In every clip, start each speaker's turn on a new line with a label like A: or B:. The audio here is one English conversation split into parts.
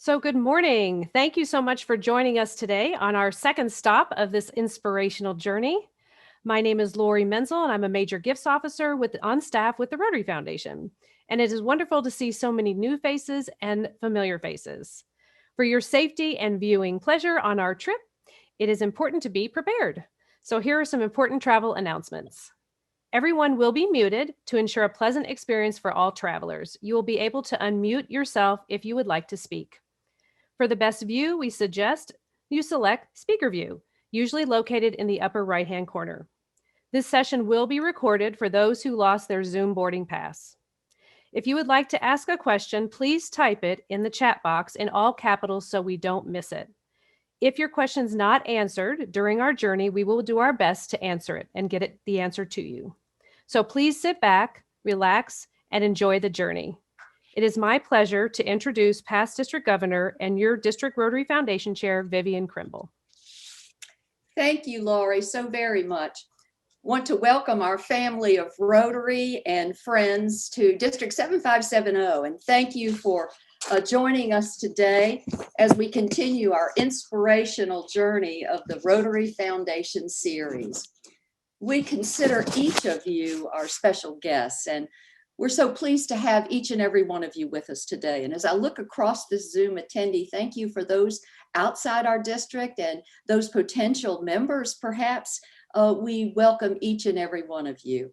A: So good morning. Thank you so much for joining us today on our second stop of this inspirational journey. My name is Lori Menzel, and I'm a major gifts officer on staff with the Rotary Foundation. And it is wonderful to see so many new faces and familiar faces. For your safety and viewing pleasure on our trip, it is important to be prepared. So here are some important travel announcements. Everyone will be muted to ensure a pleasant experience for all travelers. You will be able to unmute yourself if you would like to speak. For the best view, we suggest you select Speaker View, usually located in the upper right-hand corner. This session will be recorded for those who lost their Zoom boarding pass. If you would like to ask a question, please type it in the chat box in all capitals so we don't miss it. If your question's not answered during our journey, we will do our best to answer it and get the answer to you. So please sit back, relax, and enjoy the journey. It is my pleasure to introduce past District Governor and your District Rotary Foundation Chair, Vivian Crimble.
B: Thank you, Lori, so very much. Want to welcome our family of Rotary and friends to District 7570, and thank you for joining us today as we continue our inspirational journey of the Rotary Foundation series. We consider each of you our special guests, and we're so pleased to have each and every one of you with us today. And as I look across this Zoom attendee, thank you for those outside our district and those potential members, perhaps. We welcome each and every one of you.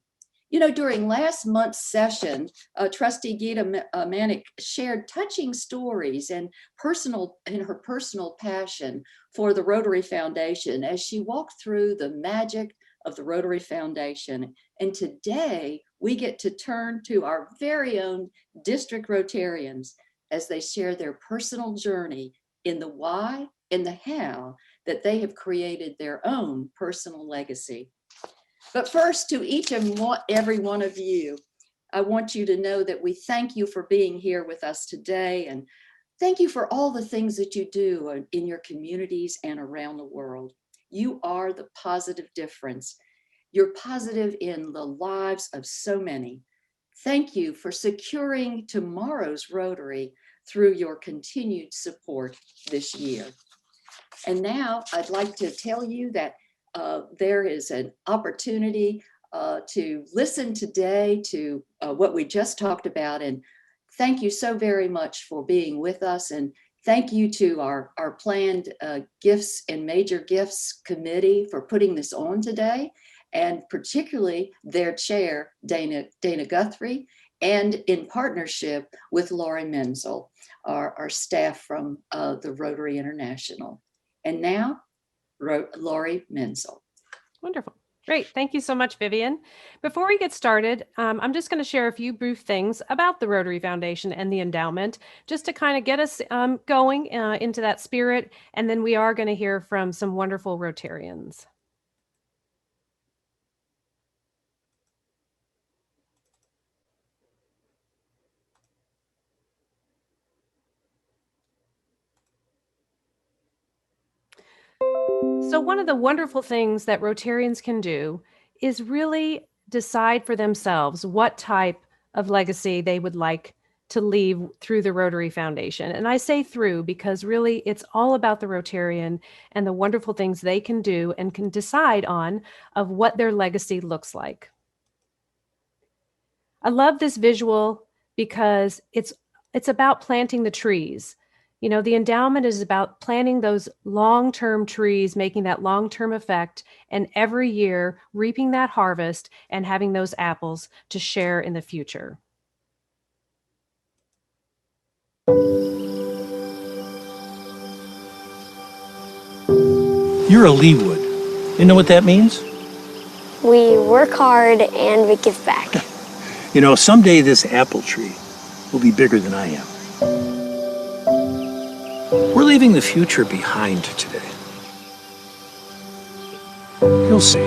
B: You know, during last month's session, Trustee Gita Manik shared touching stories and her personal passion for the Rotary Foundation as she walked through the magic of the Rotary Foundation. And today we get to turn to our very own district Rotarians as they share their personal journey in the why and the how that they have created their own personal legacy. But first, to each and every one of you, I want you to know that we thank you for being here with us today, and thank you for all the things that you do in your communities and around the world. You are the positive difference. You're positive in the lives of so many. Thank you for securing tomorrow's Rotary through your continued support this year. And now I'd like to tell you that there is an opportunity to listen today to what we just talked about. And thank you so very much for being with us. And thank you to our planned Gifts and Major Gifts Committee for putting this on today, and particularly their chair, Dana Guthrie, and in partnership with Lori Menzel, our staff from the Rotary International. And now, Lori Menzel.
A: Wonderful. Great. Thank you so much, Vivian. Before we get started, I'm just going to share a few brief things about the Rotary Foundation and the endowment, just to kind of get us going into that spirit. And then we are going to hear from some wonderful Rotarians. So one of the wonderful things that Rotarians can do is really decide for themselves what type of legacy they would like to leave through the Rotary Foundation. And I say through because really it's all about the Rotarian and the wonderful things they can do and can decide on of what their legacy looks like. I love this visual because it's about planting the trees. You know, the endowment is about planting those long-term trees, making that long-term effect, and every year reaping that harvest and having those apples to share in the future.
C: You're a Leewood. You know what that means?
D: We work hard and we give back.
C: You know, someday this apple tree will be bigger than I am. We're leaving the future behind today. You'll see.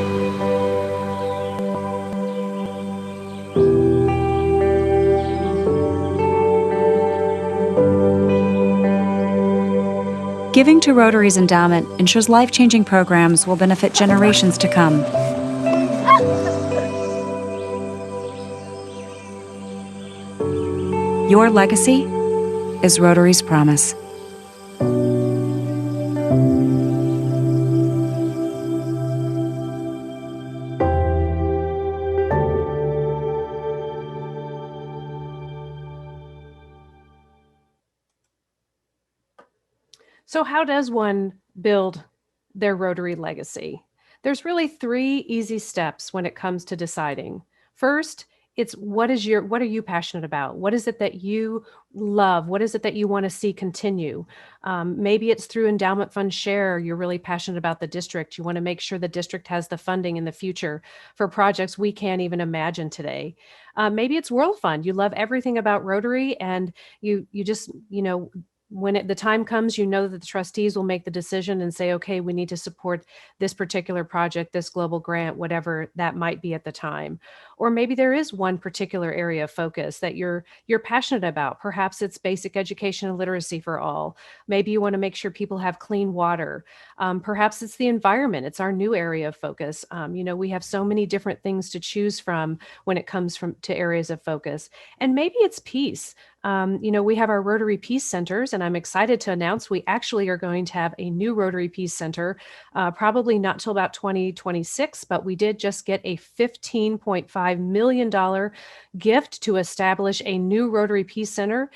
E: Giving to Rotary's endowment ensures life-changing programs will benefit generations to come. Your legacy is Rotary's promise.
A: So how does one build their Rotary legacy? There's really 3 easy steps when it comes to deciding. First, it's what are you passionate about? What is it that you love? What is it that you want to see continue? Maybe it's through Endowment Fund Share. You're really passionate about the district. You want to make sure the district has the funding in the future for projects we can't even imagine today. Maybe it's World Fund. You love everything about Rotary, and you just, when the time comes, you know that the trustees will make the decision and say, okay, we need to support this particular project, this global grant, whatever that might be at the time. Or maybe there is one particular area of focus that you're passionate about. Perhaps it's basic education and literacy for all. Maybe you want to make sure people have clean water. Perhaps it's the environment. It's our new area of focus. We have so many different things to choose from when it comes to areas of focus. And maybe it's peace. We have our Rotary Peace Centers, and I'm excited to announce we actually are going to have a new Rotary Peace Center, probably not till about 2026, but we did just get a $15.5 million gift to establish a new Rotary Peace Center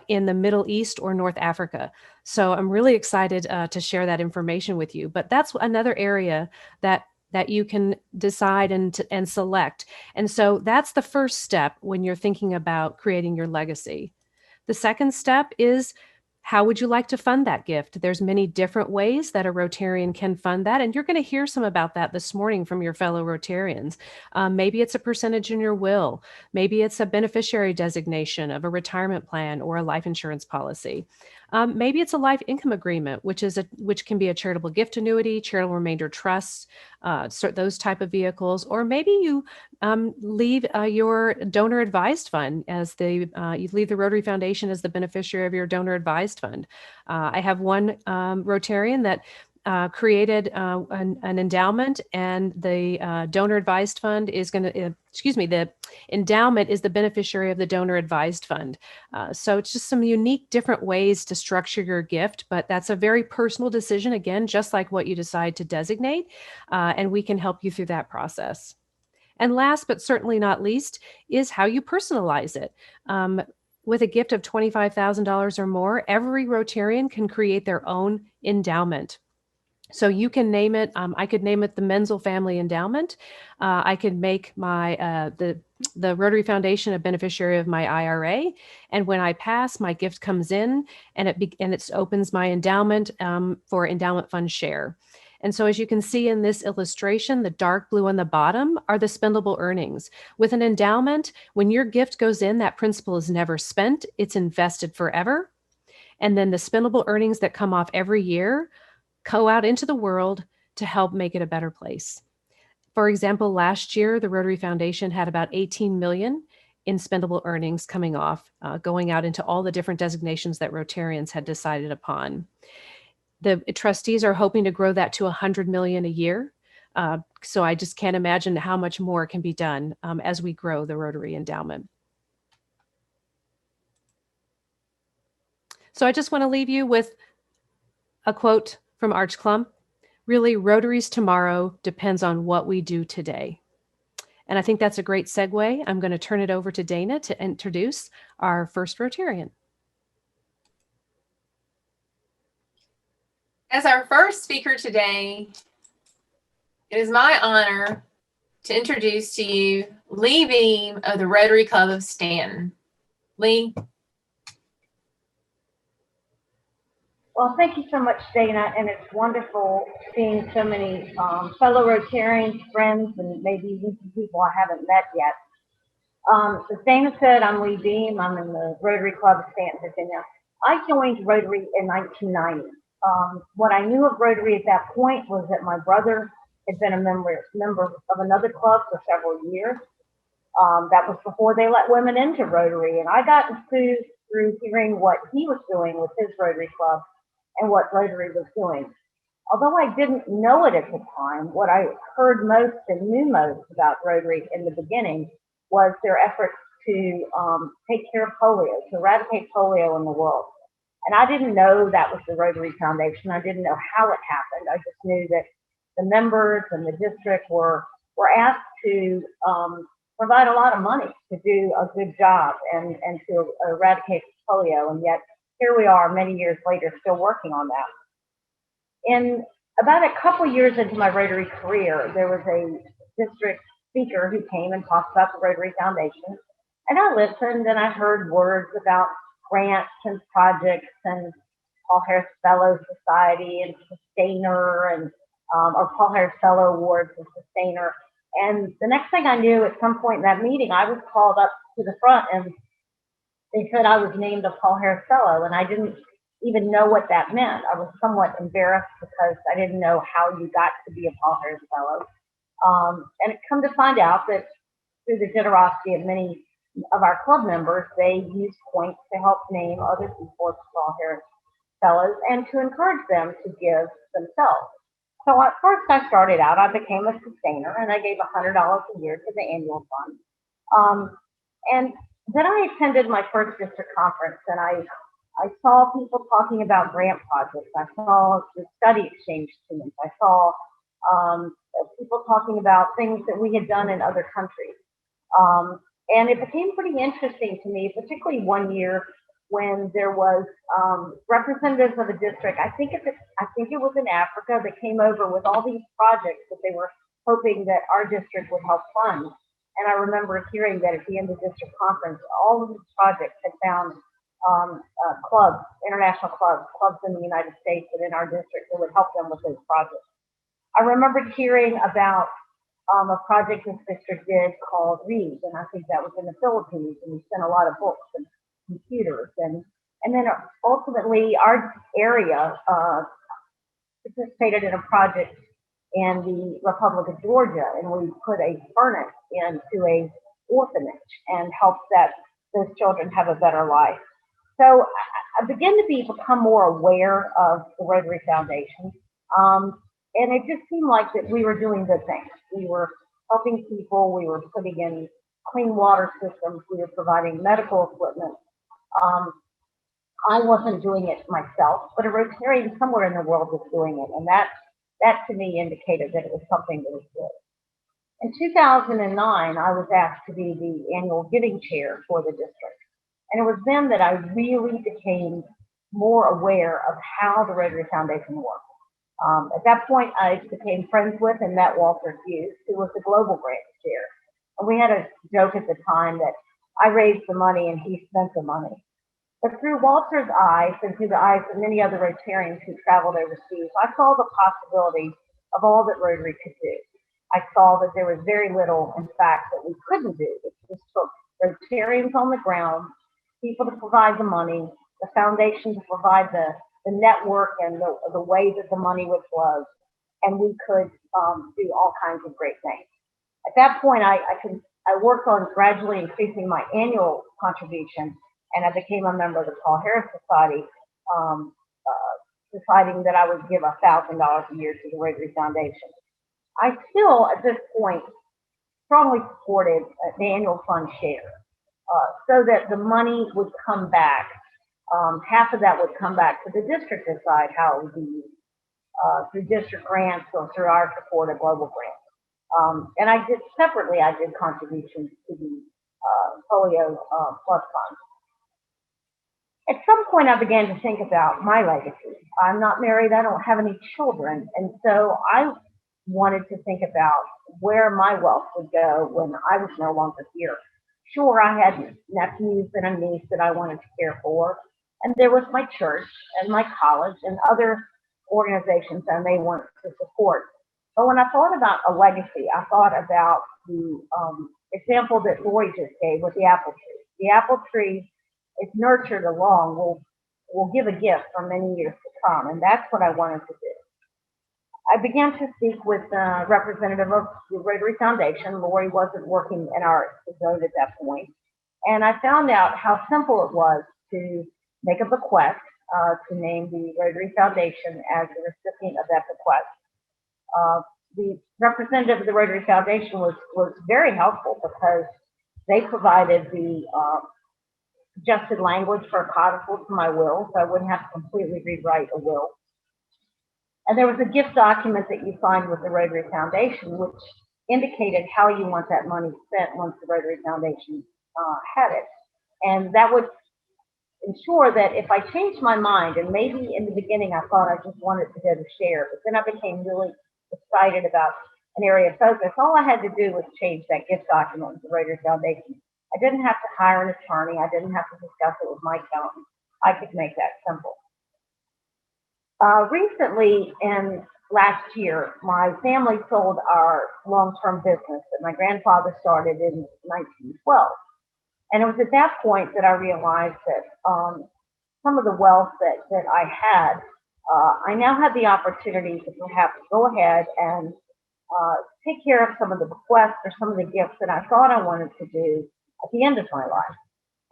A: in the Middle East or North Africa. So I'm really excited to share that information with you. But that's another area that you can decide and select. And so that's the first step when you're thinking about creating your legacy. The second step is, how would you like to fund that gift? There's many different ways that a Rotarian can fund that, and you're going to hear some about that this morning from your fellow Rotarians. Maybe it's a percentage in your will. Maybe it's a beneficiary designation of a retirement plan or a life insurance policy. Maybe it's a life income agreement, which can be a charitable gift annuity, charitable remainder trusts, those type of vehicles. Or maybe you leave your donor advised fund as you leave the Rotary Foundation as the beneficiary of your donor advised fund. I have one Rotarian that created an endowment, and the donor advised fund is going to, the endowment is the beneficiary of the donor advised fund. So it's just some unique different ways to structure your gift, but that's a very personal decision, again, just like what you decide to designate, and we can help you through that process. And last, but certainly not least, is how you personalize it. With a gift of $25,000 or more, every Rotarian can create their own endowment. So you can name it. I could name it the Menzel Family Endowment. I could make my the Rotary Foundation a beneficiary of my IRA, and when I pass, my gift comes in, and it opens my endowment for Endowment Fund Share. And so as you can see in this illustration, the dark blue on the bottom are the spendable earnings. With an endowment, when your gift goes in, that principal is never spent. It's invested forever. And then the spendable earnings that come off every year go out into the world to help make it a better place. For example, last year, the Rotary Foundation had about 18 million in spendable earnings coming off, going out into all the different designations that Rotarians had decided upon. The trustees are hoping to grow that to 100 million a year. So I just can't imagine how much more can be done as we grow the Rotary Endowment. So I just want to leave you with a quote from Arch Klump. Really, Rotary's tomorrow depends on what we do today. And I think that's a great segue. I'm going to turn it over to Dana to introduce our first Rotarian.
F: As our first speaker today, it is my honor to introduce to you Lee Beam of the Rotary Club of Stanton. Lee.
G: Well, thank you so much, Dana, and it's wonderful seeing so many fellow Rotarians, friends, and maybe even some people I haven't met yet. As Dana said, I'm Lee Beam. I'm in the Rotary Club of Stanton, Virginia. I joined Rotary in 1990. What I knew of Rotary at that point was that my brother had been a member of another club for several years. That was before they let women into Rotary, and I got enthused through hearing what he was doing with his Rotary Club and what Rotary was doing. Although I didn't know it at the time, what I heard most and knew most about Rotary in the beginning was their efforts to take care of polio, to eradicate polio in the world. And I didn't know that was the Rotary Foundation. I didn't know how it happened. I just knew that the members and the district were asked to provide a lot of money to do a good job and to eradicate polio, and yet here we are many years later, still working on that. In about a couple years into my Rotary career, there was a district speaker who came and talked about the Rotary Foundation. And I listened and I heard words about grants and projects and Paul Harris Fellow Society and Sustainer and or Paul Harris Fellow Awards and Sustainer. And the next thing I knew, at some point in that meeting, I was called up to the front and they said I was named a Paul Harris Fellow, and I didn't even know what that meant. I was somewhat embarrassed because I didn't know how you got to be a Paul Harris Fellow. And it come to find out that through the generosity of many of our club members, they used points to help name other people as Paul Harris Fellows and to encourage them to give themselves. So at first I started out, I became a sustainer and I gave $100 a year to the annual fund. And then I attended my first district conference and I saw people talking about grant projects. I saw the study exchange students. I saw people talking about things that we had done in other countries. And it became pretty interesting to me, particularly one year when there was representatives of a district, I think it was in Africa, that came over with all these projects that they were hoping that our district would help fund. And I remember hearing that at the end of the district conference, all of these projects had found clubs, international clubs in the United States and in our district that would help them with those projects. I remember hearing about a project this district did called READ, and I think that was in the Philippines, and we sent a lot of books and computers, and then ultimately our area participated in a project in the Republic of Georgia, and we put a furnace into a orphanage and helped those children have a better life. So I began to become more aware of the Rotary Foundation, and it just seemed like that we were doing good things. We were helping people, we were putting in clean water systems, we were providing medical equipment. I wasn't doing it myself, but a Rotarian somewhere in the world was doing it, and that to me indicated that it was something that was good. In 2009, I was asked to be the annual giving chair for the district. And it was then that I really became more aware of how the Rotary Foundation worked. At that point, I became friends with and met Walter Hughes, who was the global grants chair. And we had a joke at the time that I raised the money and he spent the money. But through Walter's eyes and through the eyes of many other Rotarians who traveled overseas, I saw the possibility of all that Rotary could do. I saw that there was very little, in fact, that we couldn't do. It just took Rotarians on the ground, people to provide the money, the foundation to provide the network and the way that the money would flow, and we could do all kinds of great things. At that point, I worked on gradually increasing my annual contribution, and I became a member of the Paul Harris Society, deciding that I would give $1,000 a year to the Rotary Foundation. I still, at this point, strongly supported the annual fund share, so that the money would come back. Half of that would come back to the district to decide how it would be used, through district grants or through our support of global grants. And I did contributions to the Polio Plus Fund. At some point, I began to think about my legacy. I'm not married, I don't have any children, and so I wanted to think about where my wealth would go when I was no longer here. Sure, I had nephews and a niece that I wanted to care for, and there was my church and my college and other organizations I may want to support. But when I thought about a legacy, I thought about the example that Lori just gave with the apple tree. The apple tree, if nurtured along, will give a gift for many years to come, and that's what I wanted to do. I began to speak with a representative of the Rotary Foundation. Lori wasn't working in our zone at that point, and I found out how simple it was to make a bequest, to name the Rotary Foundation as the recipient of that bequest. The representative of the Rotary Foundation was very helpful because they provided the adjusted language for a codicil to my will, so I wouldn't have to completely rewrite a will. And there was a gift document that you signed with the Rotary Foundation, which indicated how you want that money spent once the Rotary Foundation had it. And that would ensure that if I changed my mind, and maybe in the beginning I thought I just wanted to go to share, but then I became really excited about an area of focus, all I had to do was change that gift document with the Rotary Foundation. I didn't have to hire an attorney. I didn't have to discuss it with my accountant. I could make that simple. Recently, in last year, my family sold our long-term business that my grandfather started in 1912. And it was at that point that I realized that some of the wealth that I had, I now had the opportunity to perhaps go ahead and take care of some of the bequests or some of the gifts that I thought I wanted to do at the end of my life.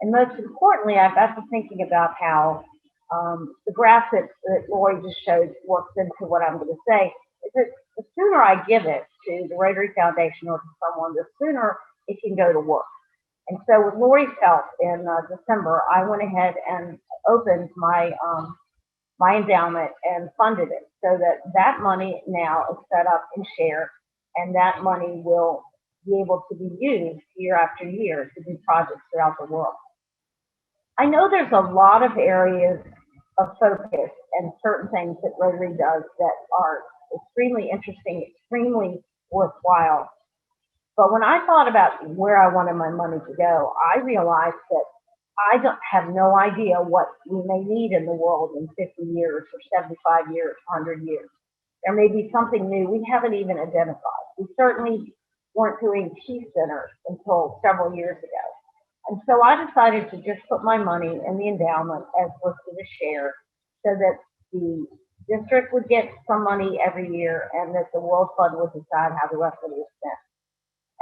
G: And most importantly, I got to thinking about how the graph that Lori just showed works into what I'm going to say. Is that the sooner I give it to the Rotary Foundation or to someone, the sooner it can go to work. And so with Lori's help in December, I went ahead and opened my my endowment and funded it so that that money now is set up and shared, and that money will be able to be used year after year to do projects throughout the world. I know there's a lot of areas of focus and certain things that Rotary does that are extremely interesting, extremely worthwhile. But when I thought about where I wanted my money to go, I realized that I don't have no idea what we may need in the world in 50 years or 75 years, 100 years. There may be something new we haven't even identified. We certainly weren't doing peace centers until several years ago. And so I decided to just put my money in the endowment as listed as share so that the district would get some money every year and that the World Fund would decide how the rest of it is spent.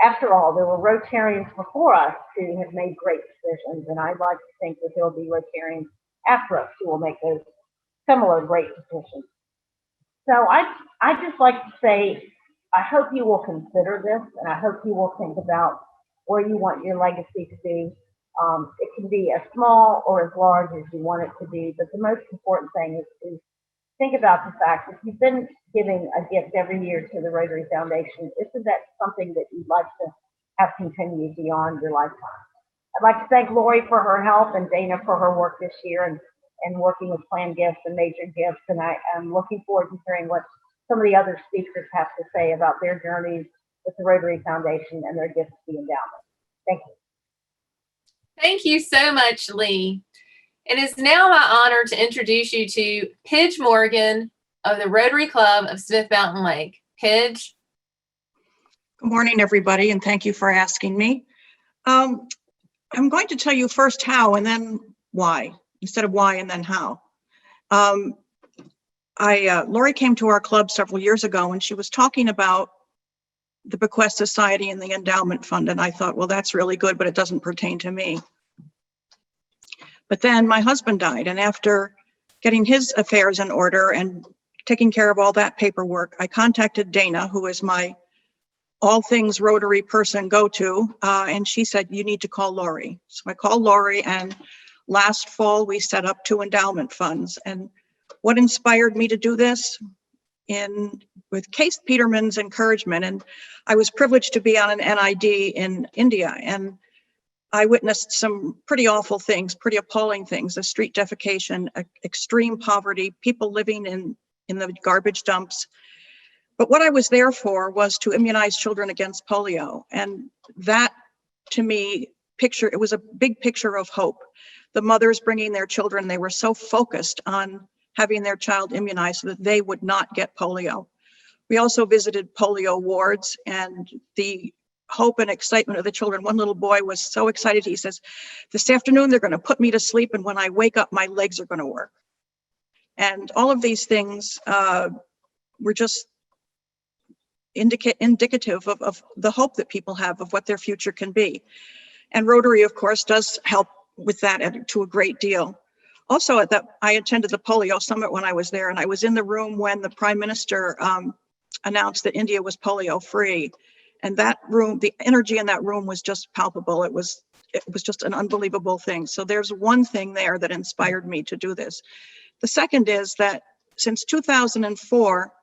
G: After all, there were Rotarians before us who have made great decisions, and I'd like to think that there will be Rotarians after us who will make those similar great decisions. So I just like to say, I hope you will consider this, and I hope you will think about where you want your legacy to be. It can be as small or as large as you want it to be, but the most important thing is think about the fact that you've been giving a gift every year to the Rotary Foundation. Isn't that something that you'd like to have continue beyond your lifetime? I'd like to thank Lori for her help and Dana for her work this year and working with planned gifts and major gifts. And I am looking forward to hearing what some of the other speakers have to say about their journeys with the Rotary Foundation and their gifts to the endowment. Thank you.
F: Thank you so much, Lee. It is now my honor to introduce you to Pidge Morgan of the Rotary Club of Smith Mountain Lake. Pidge.
H: Good morning, everybody, and thank you for asking me. I'm going to tell you first how and then why, instead of why and then how. Lori came to our club several years ago and she was talking about the Bequest Society and the Endowment Fund, and I thought, well, that's really good, but it doesn't pertain to me. But then my husband died, and after getting his affairs in order and taking care of all that paperwork, I contacted Dana, who is my all things Rotary person go-to, and she said, you need to call Lori. So I called Lori, and last fall we set up 2 endowment funds. And what inspired me to do this? With Case Peterman's encouragement, and I was privileged to be on an NID in India, and I witnessed some pretty awful things, pretty appalling things, the street defecation, extreme poverty, people living in the garbage dumps. But what I was there for was to immunize children against polio. And that, to me, it was a big picture of hope. The mothers bringing their children, they were so focused on having their child immunized so that they would not get polio. We also visited polio wards, and the hope and excitement of the children. One little boy was so excited. He says, this afternoon, they're going to put me to sleep, and when I wake up, my legs are going to work. And all of these things were just indicative of the hope that people have of what their future can be. And Rotary, of course, does help with that to a great deal. Also, I attended the polio summit when I was there, and I was in the room when the Prime Minister announced that India was polio free. And that room, the energy in that room was just palpable. It was just an unbelievable thing. So there's one thing there that inspired me to do this. The second is that since 2004,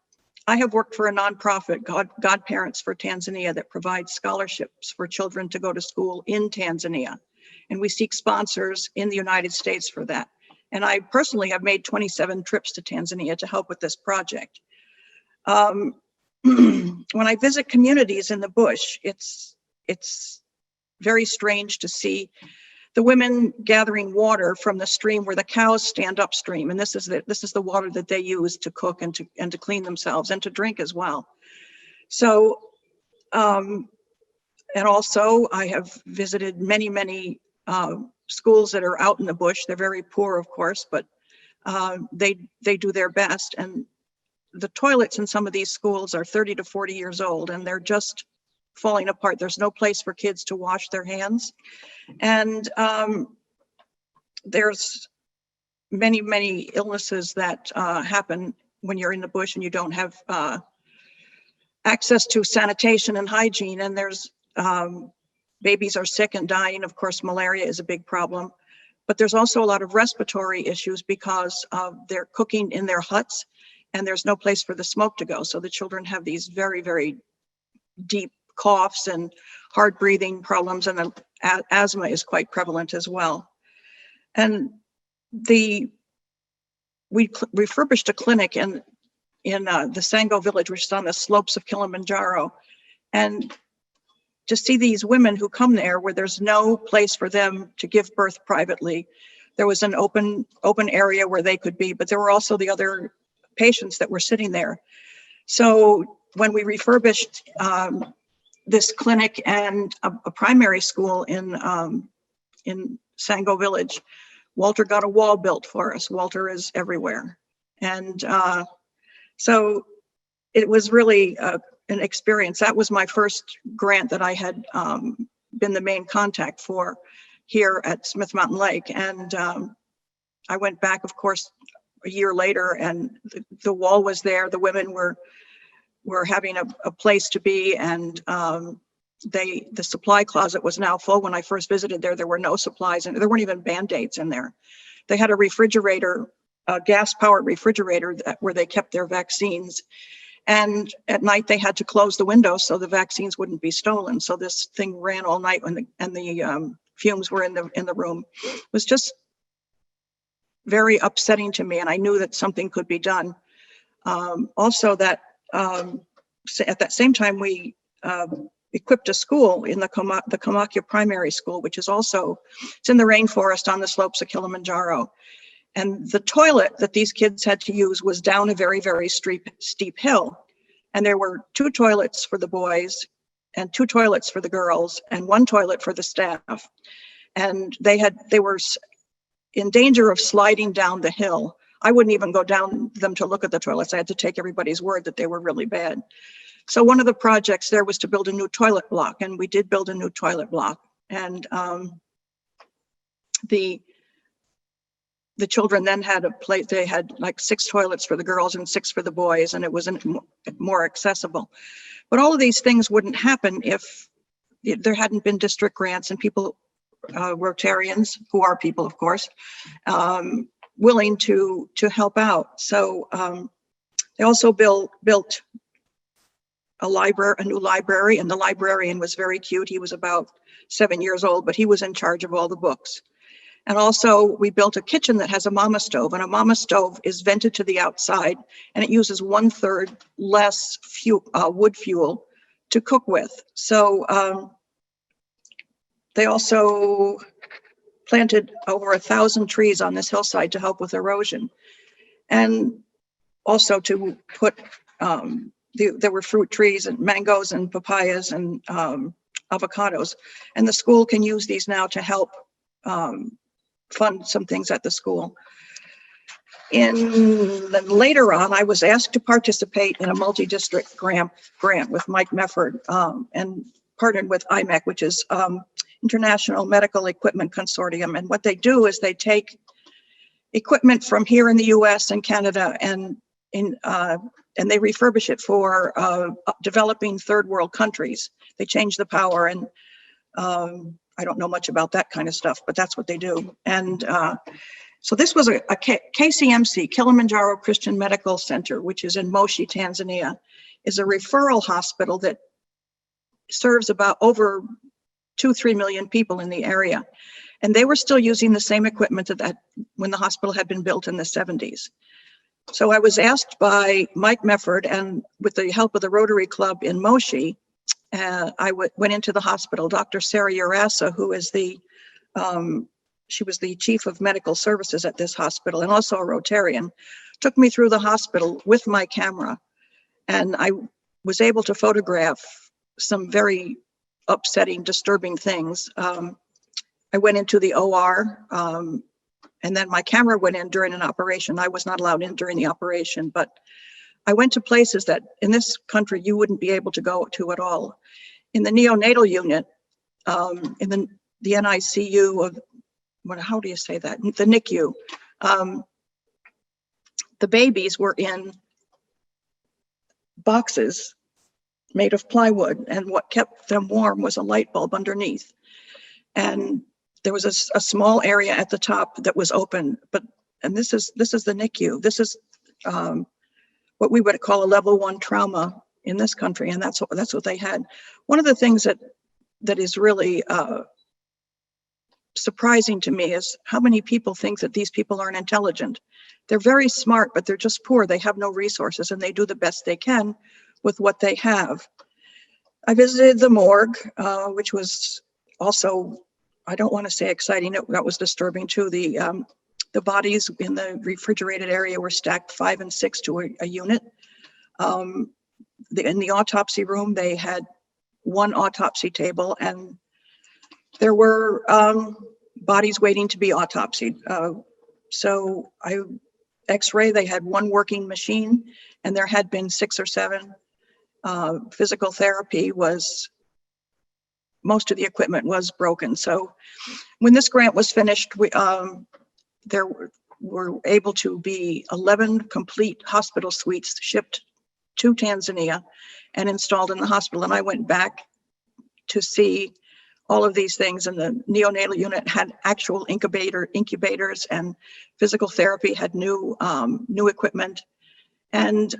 H: I have worked for a nonprofit, Godparents for Tanzania, that provides scholarships for children to go to school in Tanzania. And we seek sponsors in the United States for that. And I personally have made 27 trips to Tanzania to help with this project. When I visit communities in the bush, it's very strange to see the women gathering water from the stream where the cows stand upstream. And this is the water that they use to cook and to clean themselves and to drink as well. So, and also I have visited many schools that are out in the bush. They're very poor, of course, but they do their best. And the toilets in some of these schools are 30 to 40 years old, and they're just falling apart. There's no place for kids to wash their hands. And there's many illnesses that happen when you're in the bush and you don't have access to sanitation and hygiene. And there's babies are sick and dying. Of course, malaria is a big problem. But there's also a lot of respiratory issues because they're cooking in their huts and there's no place for the smoke to go. So the children have these very deep coughs and hard breathing problems, and asthma is quite prevalent as well. And we refurbished a clinic in the Sango village, which is on the slopes of Kilimanjaro. And to see these women who come there where there's no place for them to give birth privately, there was an open area where they could be, but there were also the other patients that were sitting there. So when we refurbished this clinic and a primary school in Sango village, Walter got a wall built for us. Walter is everywhere. And so it was really an experience. That was my first grant that I had been the main contact for here at Smith Mountain Lake. And I went back, of course, a year later, and the wall was there. The women were having a place to be, and the supply closet was now full. When I first visited there were no supplies, and there weren't even Band-Aids in there. They had a refrigerator, a gas-powered refrigerator where they kept their vaccines. And at night they had to close the windows so the vaccines wouldn't be stolen. So this thing ran all night and the fumes were in the room. It was just very upsetting to me, and I knew that something could be done. Also, that at that same time we equipped a school in the Kamakya Primary School, which is also, it's in the rainforest on the slopes of Kilimanjaro. And the toilet that these kids had to use was down a very steep hill. And there were 2 toilets for the boys and 2 toilets for the girls and 1 toilet for the staff. And they were in danger of sliding down the hill. I wouldn't even go down them to look at the toilets. I had to take everybody's word that they were really bad. So one of the projects there was to build a new toilet block, and we did build a new toilet block. And the children then had a place. They had like 6 toilets for the girls and 6 for the boys, and it was more accessible. But all of these things wouldn't happen if there hadn't been district grants and people, Rotarians, who are people, of course, willing to help out. So they also built a new library, and the librarian was very cute. He was about 7 years old, but he was in charge of all the books. And also we built a kitchen that has a mama stove, and a mama stove is vented to the outside, and it uses 1/3 less wood fuel to cook with. So they also planted over 1,000 trees on this hillside to help with erosion. And also to put, there were fruit trees and mangoes and papayas and avocados. And the school can use these now to help fund some things at the school. Later on, I was asked to participate in a multi-district grant with Mike Mefford and partnered with IMEC, which is International Medical Equipment Consortium. And what they do is they take equipment from here in the US and Canada and they refurbish it for developing third world countries. They change the power, and I don't know much about that kind of stuff, but that's what they do. And so this was a KCMC, Kilimanjaro Christian Medical Center, which is in Moshi, Tanzania, is a referral hospital that serves about over 2-3 million people in the area. And they were still using the same equipment that when the hospital had been built in the 70s. So I was asked by Mike Mefford, and with the help of the Rotary Club in Moshi, I went into the hospital. Dr. Sarah Urasa, who is she was the chief of medical services at this hospital and also a Rotarian, took me through the hospital with my camera. And I was able to photograph some very upsetting, disturbing things. I went into the OR, and then my camera went in during an operation. I was not allowed in during the operation, but I went to places that in this country you wouldn't be able to go to at all. In the neonatal unit, in the NICU of, how do you say that? The NICU. The babies were in boxes made of plywood, and what kept them warm was a light bulb underneath. And there was a small area at the top that was open, and this is the NICU. This is what we would call a level 1 trauma in this country, and that's what they had. One of the things that is really surprising to me is how many people think that these people aren't intelligent. They're very smart, but they're just poor. They have no resources, and they do the best they can with what they have. I visited the morgue, which was also, I don't want to say exciting, that was disturbing too. The bodies in the refrigerated area were stacked 5 and 6 to a unit. In the autopsy room, they had one autopsy table, and there were bodies waiting to be autopsied. So X-ray, they had one working machine, and there had been 6 or 7. Physical therapy most of the equipment was broken. So when this grant was finished, there were able to be 11 complete hospital suites shipped to Tanzania and installed in the hospital. And I went back to see all of these things, and the neonatal unit had actual incubators, and physical therapy had new equipment. And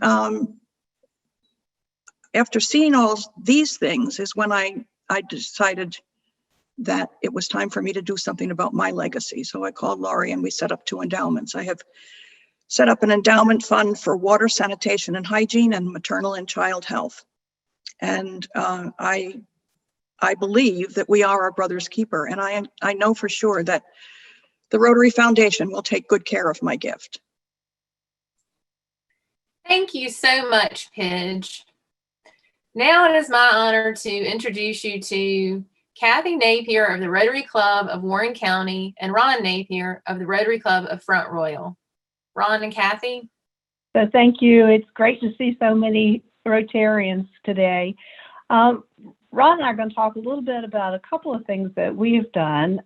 H: after seeing all these things is when I decided that it was time for me to do something about my legacy. So I called Laurie, and we set up 2 endowments. I have set up an endowment fund for water, sanitation, and hygiene, and maternal and child health. And I believe that we are our brother's keeper, and I know for sure that the Rotary Foundation will take good care of my gift.
F: Thank you so much, Pidge. Now it is my honor to introduce you to Kathy Napier of the Rotary Club of Warren County and Ron Napier of the Rotary Club of Front Royal. Ron and Kathy.
I: So thank you. It's great to see so many Rotarians today. Ron and I are going to talk a little bit about a couple of things that we have done.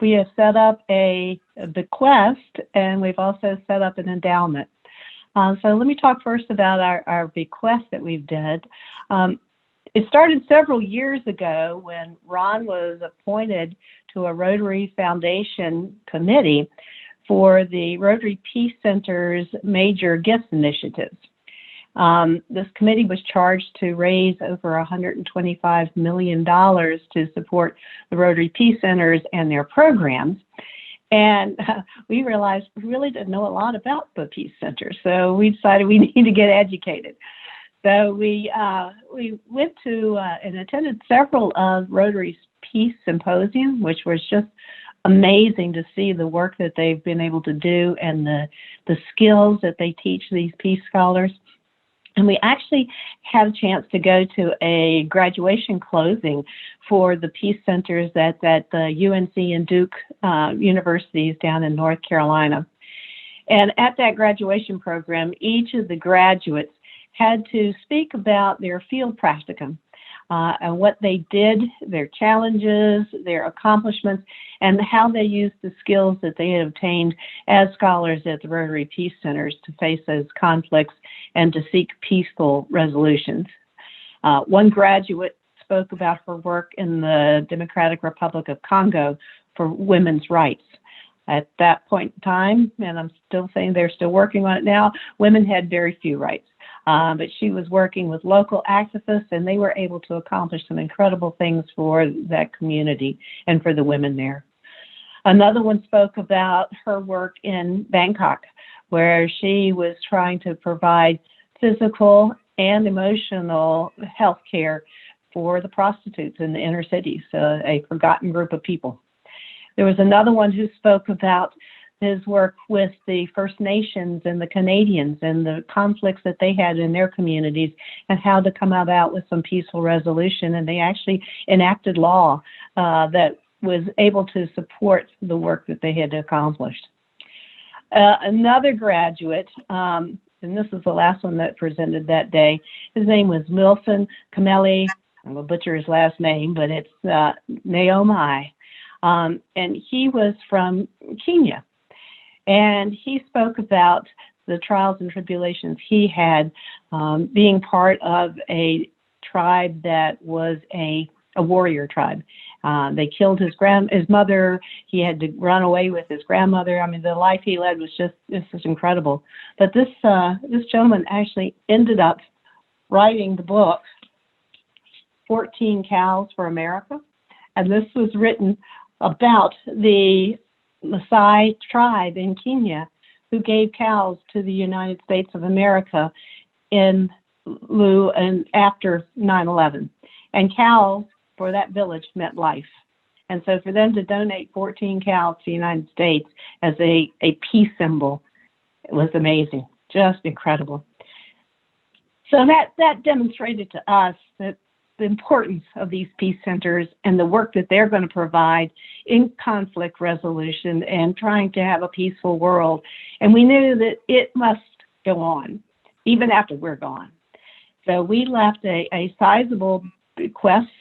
I: We have set up a bequest, and we've also set up an endowment. So let me talk first about our bequest that we've did. It started several years ago when Ron was appointed to a Rotary Foundation committee for the Rotary Peace Center's major gifts initiatives. This committee was charged to raise over $125 million to support the Rotary Peace Centers and their programs. And we realized we really didn't know a lot about the Peace Center, so we decided we need to get educated. So we went to and attended several of Rotary's Peace Symposium, which was just amazing to see the work that they've been able to do and the skills that they teach these peace scholars. And we actually had a chance to go to a graduation closing for the Peace Centers at the UNC and Duke universities down in North Carolina. And at that graduation program, each of the graduates had to speak about their field practicum and what they did, their challenges, their accomplishments, and how they used the skills that they had obtained as scholars at the Rotary Peace Centers to face those conflicts and to seek peaceful resolutions. One graduate spoke about her work in the Democratic Republic of Congo for women's rights. At that point in time, and I'm still saying they're still working on it now, women had very few rights. But she was working with local activists, and they were able to accomplish some incredible things for that community and for the women there. Another one spoke about her work in Bangkok, where she was trying to provide physical and emotional health care for the prostitutes in the inner cities, a forgotten group of people. There was another one who spoke about his work with the First Nations and the Canadians and the conflicts that they had in their communities and how to come about with some peaceful resolution. And they actually enacted law that was able to support the work that they had accomplished. Another graduate, and this is the last one that presented that day, his name was Milton Camelli. I'm going to butcher his last name, but it's Naomi. And he was from Kenya. And he spoke about the trials and tribulations he had being part of a tribe that was a warrior tribe. They killed his mother. He had to run away with his grandmother. I mean, the life he led was just incredible. But this gentleman actually ended up writing the book, 14 Cows for America. And this was written about the Maasai tribe in Kenya who gave cows to the United States of America in lieu and after 9/11. And cows for that village meant life. And so for them to donate 14 cows to the United States as a peace symbol, it was amazing, just incredible. So that demonstrated to us that the importance of these peace centers and the work that they're going to provide in conflict resolution and trying to have a peaceful world. And we knew that it must go on, even after we're gone. So we left a sizable bequest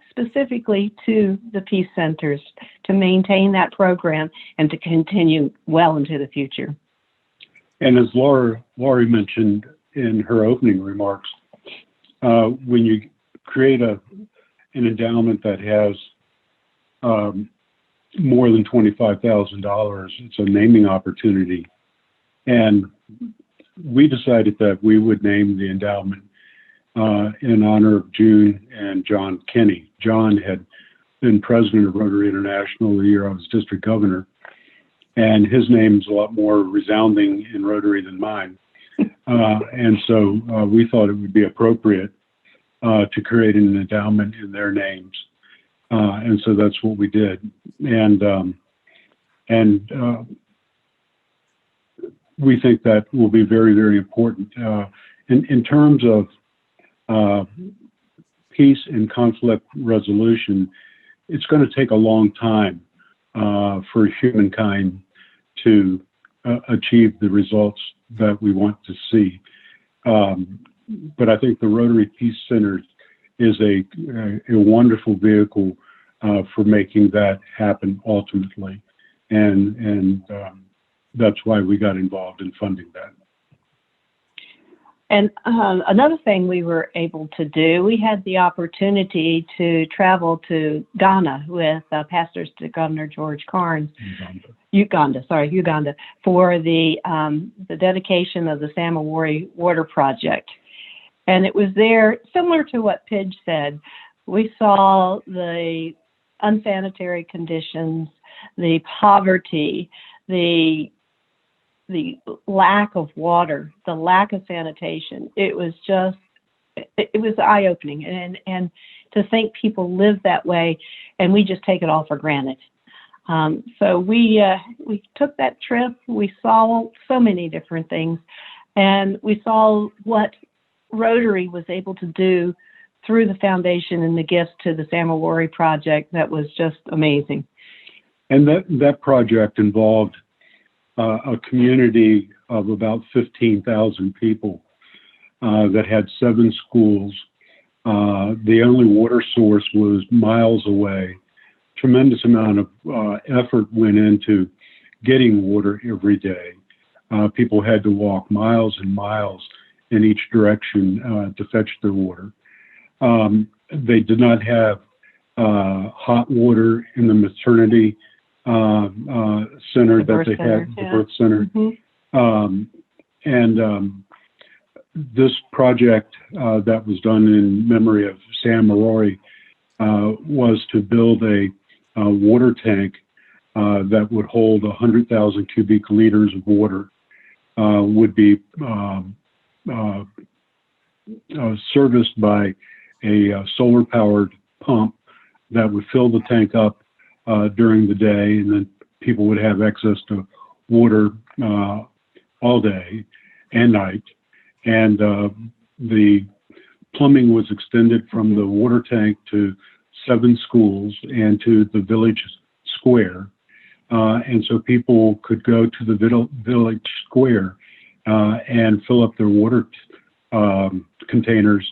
I: specifically to the peace centers to maintain that program and to continue well into the future.
J: And as Laurie mentioned in her opening remarks, when you create an endowment that has more than $25,000, it's a naming opportunity. And we decided that we would name the endowment in honor of June and John Kenny. John had been president of Rotary International the year I was district governor, and his name's a lot more resounding in Rotary than mine. And so we thought it would be appropriate to create an endowment in their names. And so that's what we did. And we think that will be very, very important. In terms of peace and conflict resolution, it's going to take a long time for humankind to achieve the results that we want to see. But I think the Rotary Peace Center is a wonderful vehicle for making that happen ultimately. And that's why we got involved in funding that.
I: And another thing we were able to do, we had the opportunity to travel to Ghana with pastors to Governor George Carnes, Uganda, for the dedication of the Samawari Water Project. And it was there, similar to what Pidge said, we saw the unsanitary conditions, the poverty, the lack of water, the lack of sanitation. It was eye-opening. And to think people live that way, and we just take it all for granted. So we took that trip. We saw so many different things, and we saw what Rotary was able to do through the foundation and the gifts to the Samawari project. That was just amazing.
J: And that project involved a community of about 15,000 people that had 7 schools. The only water source was miles away. Tremendous amount of effort went into getting water every day. People had to walk miles and miles in each direction to fetch their water. They did not have hot water in the maternity center that they had, the birth center. And this project that was done in memory of Sam Marori was to build a water tank that would hold 100,000 cubic liters of water would be serviced by a solar-powered pump that would fill the tank up during the day, and then people would have access to water all day and night. And the plumbing was extended from the water tank to 7 schools and to the village square. And so people could go to the village square and fill up their water containers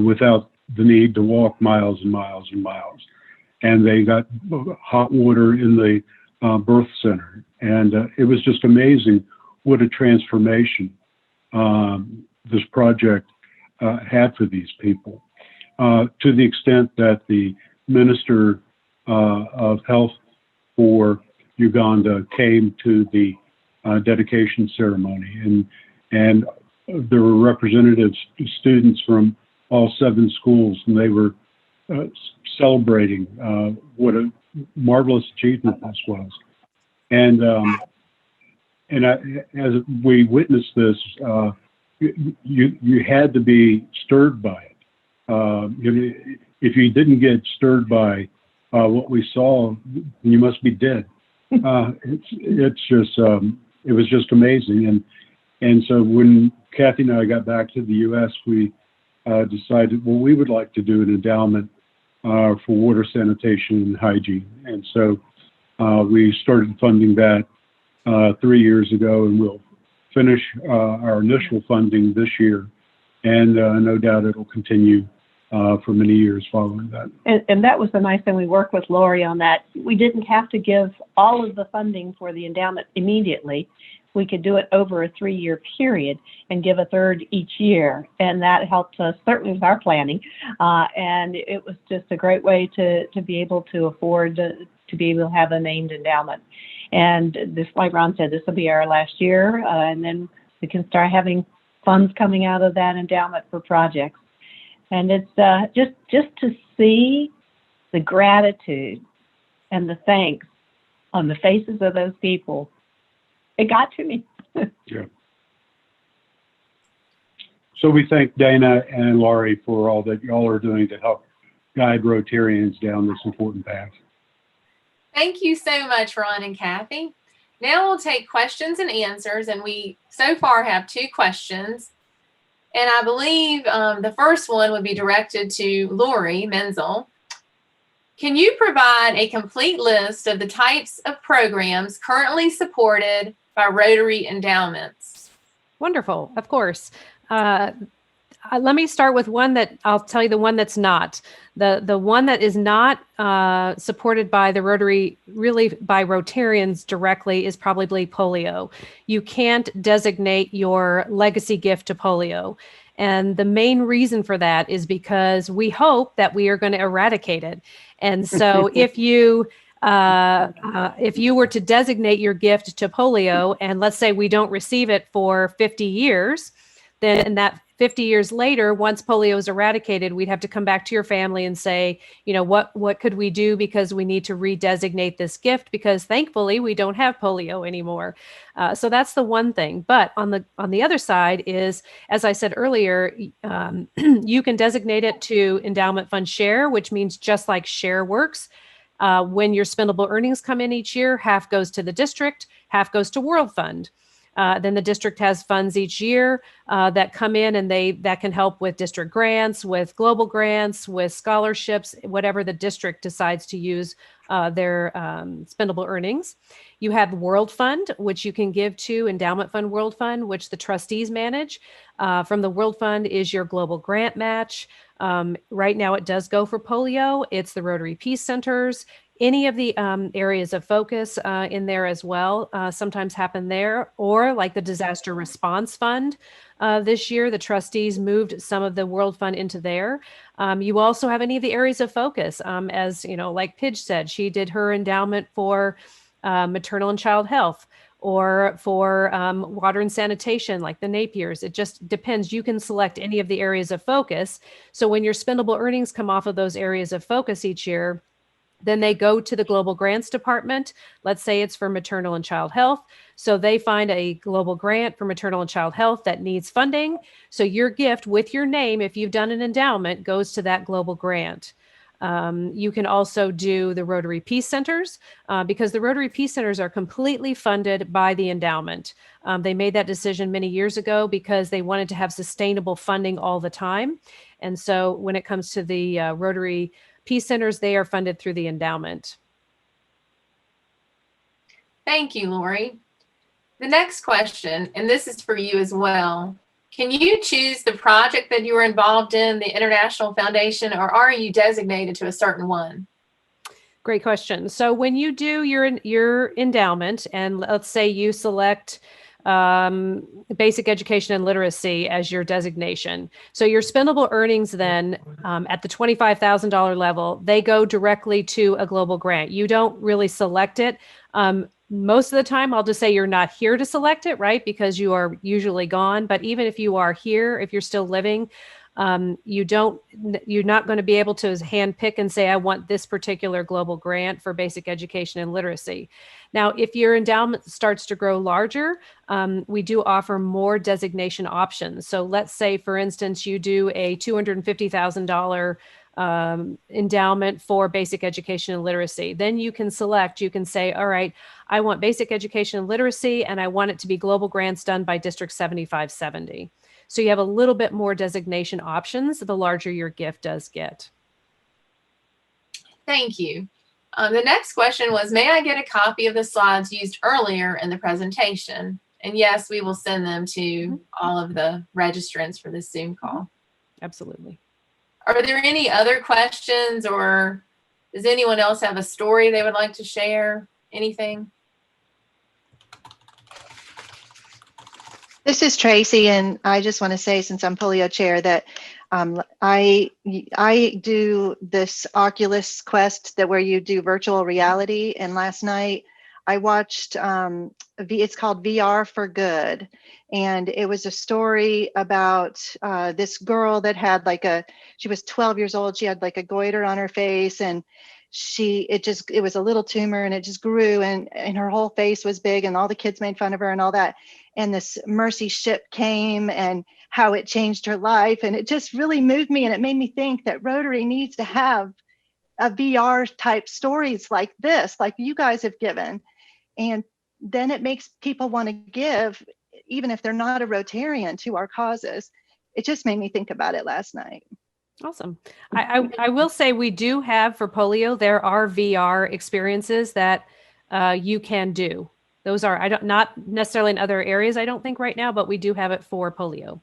J: without the need to walk miles and miles and miles. And they got hot water in the birth center. And it was just amazing what a transformation this project had for these people, to the extent that the Minister of Health for Uganda came to the dedication ceremony, and there were representatives, students from all 7 schools, and they were celebrating what a marvelous achievement this was. And as we witnessed this, you had to be stirred by it. If you didn't get stirred by what we saw, you must be dead. It's just it was just amazing. And so when Kathy and I got back to the U.S., we decided, well, we would like to do an endowment for water sanitation and hygiene. And so we started funding that 3 years ago, and we'll finish our initial funding this year. And no doubt it'll continue for many years following that.
I: And that was the nice thing. We worked with Lori on that. We didn't have to give all of the funding for the endowment immediately. We could do it over a 3-year period and give a third each year. And that helped us certainly with our planning. And it was just a great way to be able to afford to be able to have a named endowment. And this, like Ron said, this will be our last year. And then we can start having funds coming out of that endowment for projects. And it's just to see the gratitude and the thanks on the faces of those people. It got to me.
J: Yeah. So we thank Dana and Laurie for all that y'all are doing to help guide Rotarians down this important path.
F: Thank you so much, Ron and Kathy. Now we'll take questions and answers, and we so far have 2 questions. And I believe the first one would be directed to Lori Menzel. Can you provide a complete list of the types of programs currently supported by Rotary Endowments?
A: Wonderful, of course. Let me start with one that I'll tell you the one that's not. The one that is not supported by the Rotary, really by Rotarians directly, is probably polio. You can't designate your legacy gift to polio. And the main reason for that is because we hope that we are going to eradicate it. And so if you were to designate your gift to polio, and let's say we don't receive it for 50 years, then that 50 years later, once polio is eradicated, we'd have to come back to your family and say, you know, what could we do, because we need to redesignate this gift, because thankfully we don't have polio anymore. So that's the one thing. But on the other side is, as I said earlier, you can designate it to Endowment Fund Share, which means just like Share works. When your spendable earnings come in each year, half goes to the district, half goes to World Fund. Then the district has funds each year that come in, and that can help with district grants, with global grants, with scholarships, whatever the district decides to use their spendable earnings. You have World Fund, which you can give to Endowment Fund World Fund, which the trustees manage. From the World Fund is your global grant match. Right now it does go for polio. It's the Rotary Peace Centers. Any of the areas of focus in there as well sometimes happen there, or like the Disaster Response Fund. This year, the trustees moved some of the World Fund into there. You also have any of the areas of focus. As you know, like Pidge said, she did her endowment for maternal and child health, or for water and sanitation, like the Napiers. It just depends. You can select any of the areas of focus. So when your spendable earnings come off of those areas of focus each year, Then they go to the Global Grants Department. Let's say it's for maternal and child health. So they find a global grant for maternal and child health that needs funding. So your gift with your name, if you've done an endowment, goes to that global grant. You can also do the Rotary Peace Centers because the Rotary Peace Centers are completely funded by the endowment. They made that decision many years ago because they wanted to have sustainable funding all the time. And so when it comes to the Rotary Peace Centers, they are funded through the endowment.
F: Thank you, Lori. The next question, and this is for you as well. Can you choose the project that you were involved in, the International Foundation, or are you designated to a certain one?
A: Great question. So when you do your endowment, and let's say you select basic education and literacy as your designation. So your spendable earnings then at the $25,000 level, they go directly to a global grant. You don't really select it. Most of the time, I'll just say you're not here to select it, right? Because you are usually gone. But even if you are here, if you're still living, you're not going to be able to hand pick and say, I want this particular global grant for basic education and literacy. Now, if your endowment starts to grow larger, we do offer more designation options. So let's say, for instance, you do a $250,000 endowment for basic education and literacy. Then you can say, all right, I want basic education and literacy, and I want it to be global grants done by District 7570. So you have a little bit more designation options the larger your gift does get.
F: Thank you. The next question was, may I get a copy of the slides used earlier in the presentation? And yes, we will send them to all of the registrants for this Zoom call.
A: Absolutely.
F: Are there any other questions, or does anyone else have a story they would like to share? Anything?
K: This is Tracy, and I just want to say, since I'm polio chair, that I do this Oculus Quest where you do virtual reality. And last night I watched, it's called VR for Good. And it was a story about this girl that had she was 12 years old. She had like a goiter on her face, and it was a little tumor, and it just grew, and her whole face was big, and all the kids made fun of her and all that. And this Mercy ship came, and how it changed her life. And it just really moved me. And it made me think that Rotary needs to have a VR type stories like this, like you guys have given. And then it makes people want to give, even if they're not a Rotarian, to our causes. It just made me think about it last night.
A: Awesome. I will say we do have for polio, there are VR experiences that you can do. Those are, not necessarily in other areas, I don't think right now, but we do have it for polio.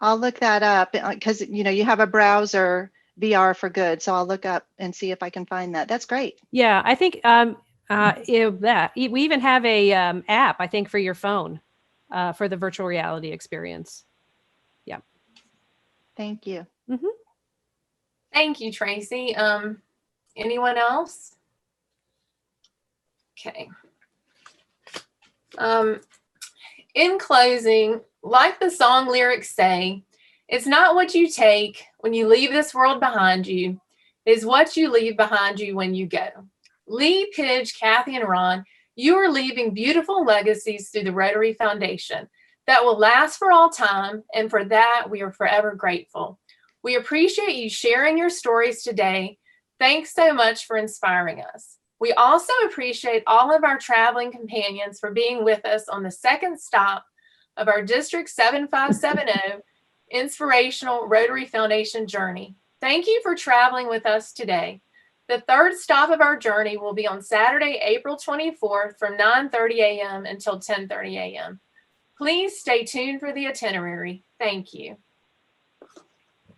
K: I'll look that up because, you have a browser VR for Good. So I'll look up and see if I can find that. That's great.
A: Yeah, I think we even have a app, I think, for your phone for the virtual reality experience. Yeah.
K: Thank you.
A: Mm-hmm.
F: Thank you, Tracy. Anyone else? Okay. In closing, like the song lyrics say, it's not what you take when you leave this world behind you, it's what you leave behind you when you go. Lee, Pidge, Kathy, and Ron, you are leaving beautiful legacies through the Rotary Foundation that will last for all time, and for that, we are forever grateful. We appreciate you sharing your stories today. Thanks so much for inspiring us. We also appreciate all of our traveling companions for being with us on the second stop of our District 7570 Inspirational Rotary Foundation journey. Thank you for traveling with us today. The third stop of our journey will be on Saturday, April 24th from 9:30 a.m. until 10:30 a.m. Please stay tuned for the itinerary. Thank you.